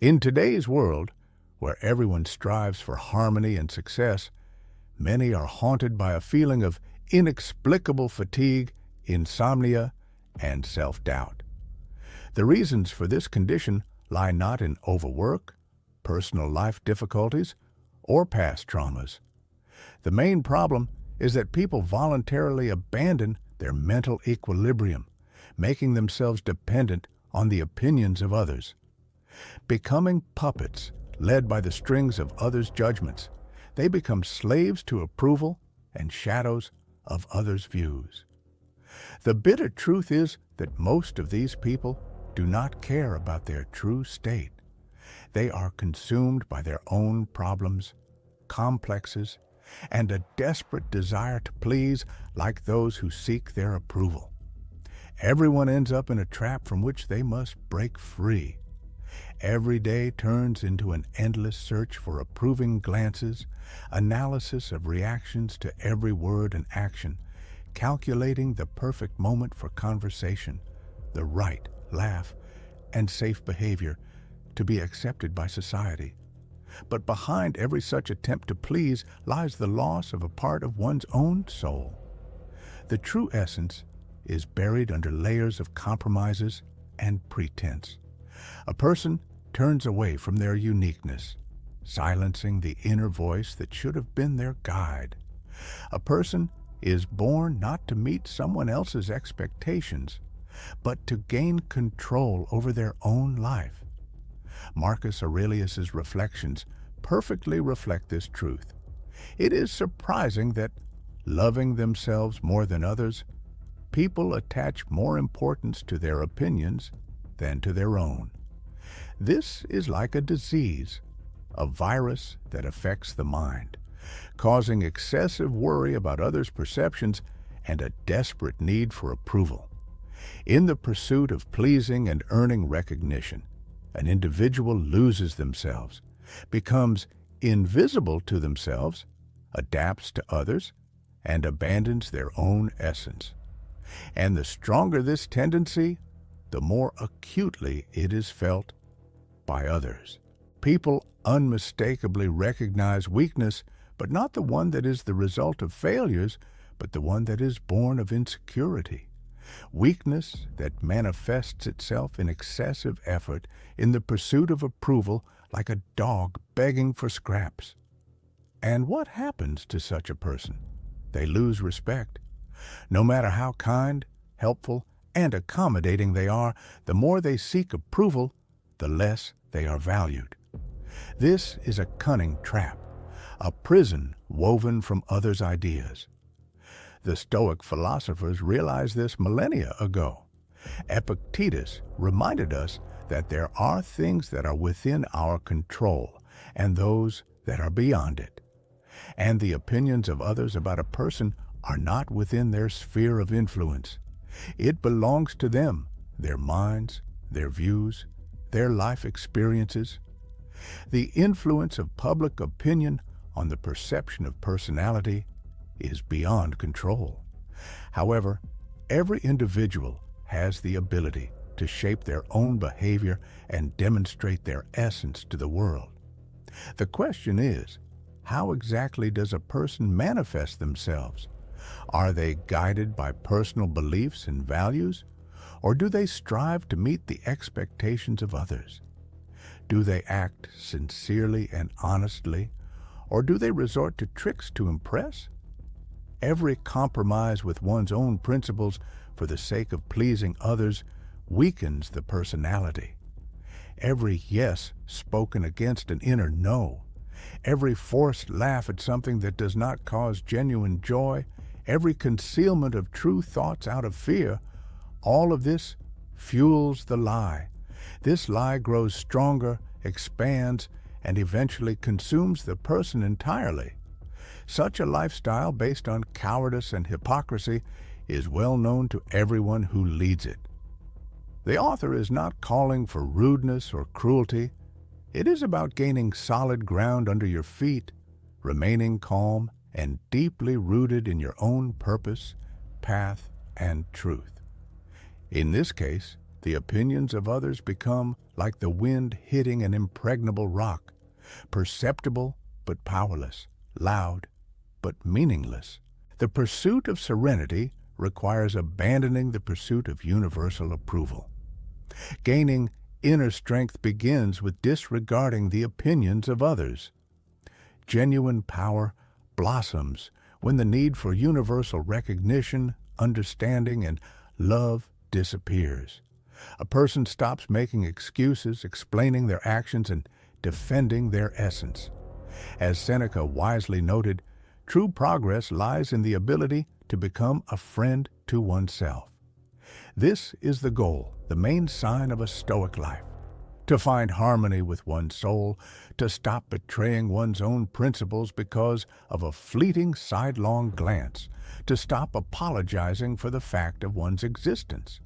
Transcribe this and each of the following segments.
In today's world, where everyone strives for harmony and success, many are haunted by a feeling of inexplicable fatigue, insomnia, and self-doubt. The reasons for this condition lie not in overwork, personal life difficulties, or past traumas. The main problem is that people voluntarily abandon their mental equilibrium, making themselves dependent on the opinions of others. Becoming puppets led by the strings of others' judgments, they become slaves to approval and shadows of others' views. The bitter truth is that most of these people do not care about their true state. They are consumed by their own problems, complexes, and a desperate desire to please like those who seek their approval. Everyone ends up in a trap from which they must break free. Every day turns into an endless search for approving glances, analysis of reactions to every word and action, calculating the perfect moment for conversation, the right laugh, and safe behavior to be accepted by society. But behind every such attempt to please lies the loss of a part of one's own soul. The true essence is buried under layers of compromises and pretense. A person turns away from their uniqueness, silencing the inner voice that should have been their guide. A person is born not to meet someone else's expectations, but to gain control over their own life. Marcus Aurelius's reflections perfectly reflect this truth. It is surprising that, loving themselves more than others, people attach more importance to their opinions than to their own. This is like a disease, a virus that affects the mind, causing excessive worry about others' perceptions and a desperate need for approval. In the pursuit of pleasing and earning recognition, an individual loses themselves, becomes invisible to themselves, adapts to others, and abandons their own essence. And the stronger this tendency, the more acutely it is felt by others. People unmistakably recognize weakness, but not the one that is the result of failures, but the one that is born of insecurity. Weakness that manifests itself in excessive effort in the pursuit of approval, like a dog begging for scraps. And what happens to such a person? They lose respect. No matter how kind, helpful, and accommodating they are, the more they seek approval, the less they are valued. This is a cunning trap, a prison woven from others' ideas. The Stoic philosophers realized this millennia ago. Epictetus reminded us that there are things that are within our control and those that are beyond it. And the opinions of others about a person are not within their sphere of influence. It belongs to them, their minds, their views, their life experiences. The influence of public opinion on the perception of personality is beyond control. However, every individual has the ability to shape their own behavior and demonstrate their essence to the world. The question is, how exactly does a person manifest themselves? Are they guided by personal beliefs and values, or do they strive to meet the expectations of others? Do they act sincerely and honestly, or do they resort to tricks to impress? Every compromise with one's own principles for the sake of pleasing others weakens the personality. Every yes spoken against an inner no, every forced laugh at something that does not cause genuine joy, every concealment of true thoughts out of fear, all of this fuels the lie. This lie grows stronger, expands, and eventually consumes the person entirely. Such a lifestyle based on cowardice and hypocrisy is well known to everyone who leads it. The author is not calling for rudeness or cruelty. It is about gaining solid ground under your feet, remaining calm and deeply rooted in your own purpose, path, and truth. In this case, the opinions of others become like the wind hitting an impregnable rock, perceptible but powerless, loud but meaningless. The pursuit of serenity requires abandoning the pursuit of universal approval. Gaining inner strength begins with disregarding the opinions of others. Genuine power blossoms when the need for universal recognition, understanding, and love disappears. A person stops making excuses, explaining their actions, and defending their essence. As Seneca wisely noted, true progress lies in the ability to become a friend to oneself. This is the goal, the main sign of a Stoic life. To find harmony with one's soul, to stop betraying one's own principles because of a fleeting sidelong glance, to stop apologizing for the fact of one's existence.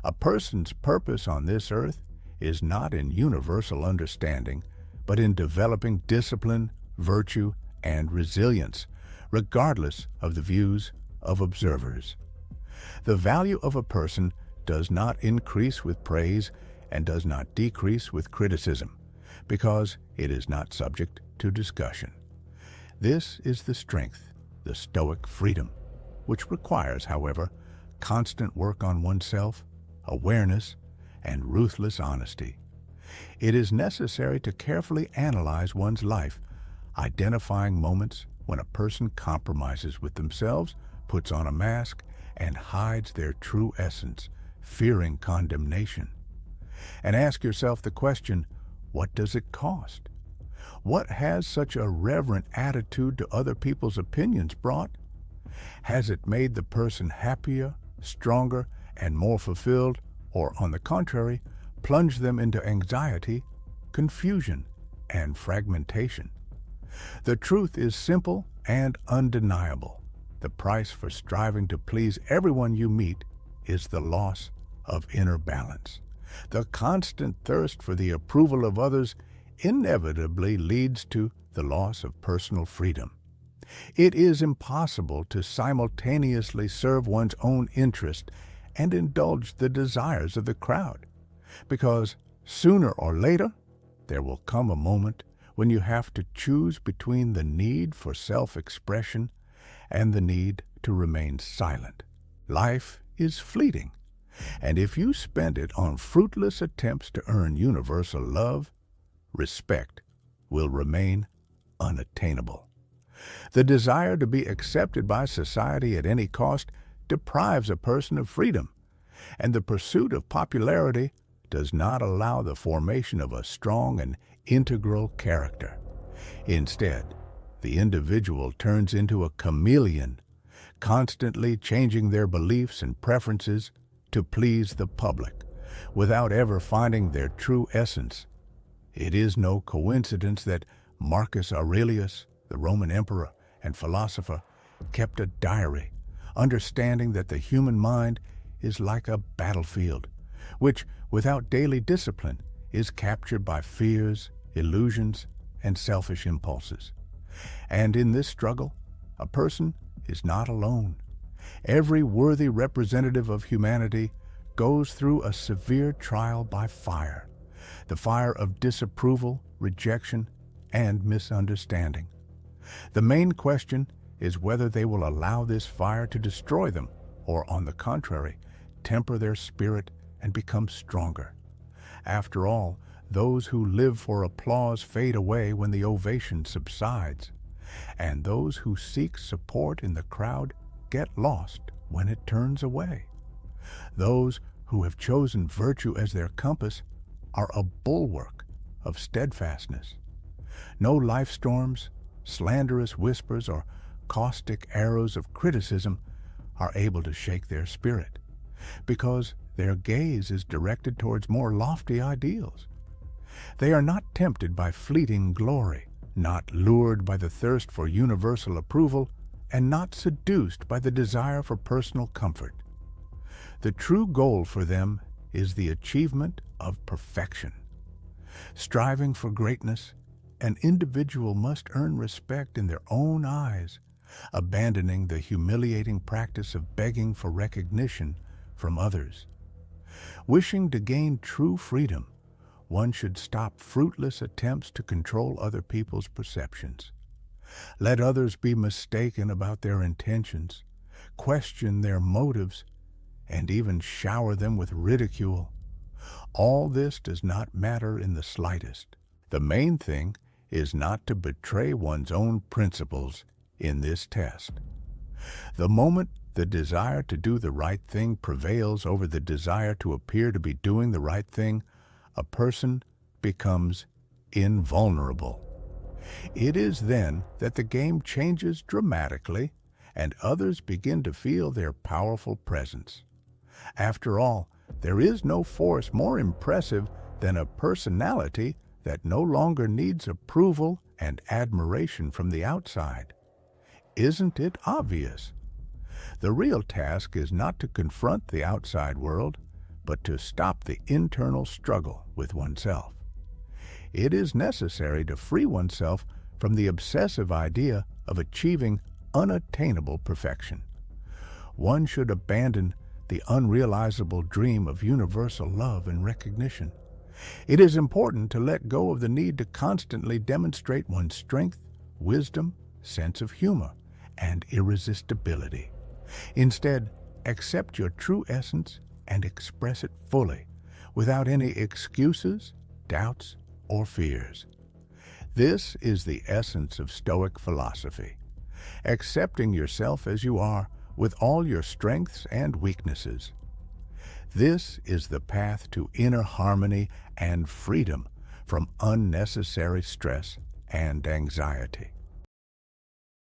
A person's purpose on this earth is not in universal understanding, but in developing discipline, virtue, and resilience, regardless of the views of observers. The value of a person does not increase with praise and does not decrease with criticism, because it is not subject to discussion. This is the strength, the Stoic freedom, which requires, however, constant work on oneself, awareness, and ruthless honesty. It is necessary to carefully analyze one's life, identifying moments when a person compromises with themselves, puts on a mask, and hides their true essence, fearing condemnation. And ask yourself the question, what does it cost? What has such a reverent attitude to other people's opinions brought? Has it made the person happier, stronger, and more fulfilled, or on the contrary, plunged them into anxiety, confusion, and fragmentation? The truth is simple and undeniable. The price for striving to please everyone you meet is the loss of inner balance. The constant thirst for the approval of others inevitably leads to the loss of personal freedom. It is impossible to simultaneously serve one's own interest and indulge the desires of the crowd, because sooner or later there will come a moment when you have to choose between the need for self-expression and the need to remain silent. Life is fleeting, and if you spend it on fruitless attempts to earn universal love, respect will remain unattainable. The desire to be accepted by society at any cost deprives a person of freedom, and the pursuit of popularity does not allow the formation of a strong and integral character. Instead, the individual turns into a chameleon, constantly changing their beliefs and preferences to please the public, without ever finding their true essence. It is no coincidence that Marcus Aurelius, the Roman emperor and philosopher, kept a diary, understanding that the human mind is like a battlefield, which, without daily discipline, is captured by fears, illusions, and selfish impulses. And in this struggle, a person is not alone. Every worthy representative of humanity goes through a severe trial by fire, the fire of disapproval, rejection, and misunderstanding. The main question is whether they will allow this fire to destroy them, or, on the contrary, temper their spirit and become stronger. After all, those who live for applause fade away when the ovation subsides, and those who seek support in the crowd get lost when it turns away. Those who have chosen virtue as their compass are a bulwark of steadfastness. No life storms, slanderous whispers, or caustic arrows of criticism are able to shake their spirit, because their gaze is directed towards more lofty ideals. They are not tempted by fleeting glory, not lured by the thirst for universal approval, and not seduced by the desire for personal comfort. The true goal for them is the achievement of perfection. Striving for greatness, an individual must earn respect in their own eyes, abandoning the humiliating practice of begging for recognition from others. Wishing to gain true freedom, one should stop fruitless attempts to control other people's perceptions. Let others be mistaken about their intentions, question their motives, and even shower them with ridicule. All this does not matter in the slightest. The main thing is not to betray one's own principles in this test. The moment the desire to do the right thing prevails over the desire to appear to be doing the right thing, a person becomes invulnerable. It is then that the game changes dramatically and others begin to feel their powerful presence. After all, there is no force more impressive than a personality that no longer needs approval and admiration from the outside. Isn't it obvious? The real task is not to confront the outside world, but to stop the internal struggle with oneself. It is necessary to free oneself from the obsessive idea of achieving unattainable perfection. One should abandon the unrealizable dream of universal love and recognition. It is important to let go of the need to constantly demonstrate one's strength, wisdom, sense of humor, and irresistibility. Instead, accept your true essence and express it fully, without any excuses, doubts, or fears. This is the essence of Stoic philosophy, accepting yourself as you are with all your strengths and weaknesses. This is the path to inner harmony and freedom from unnecessary stress and anxiety.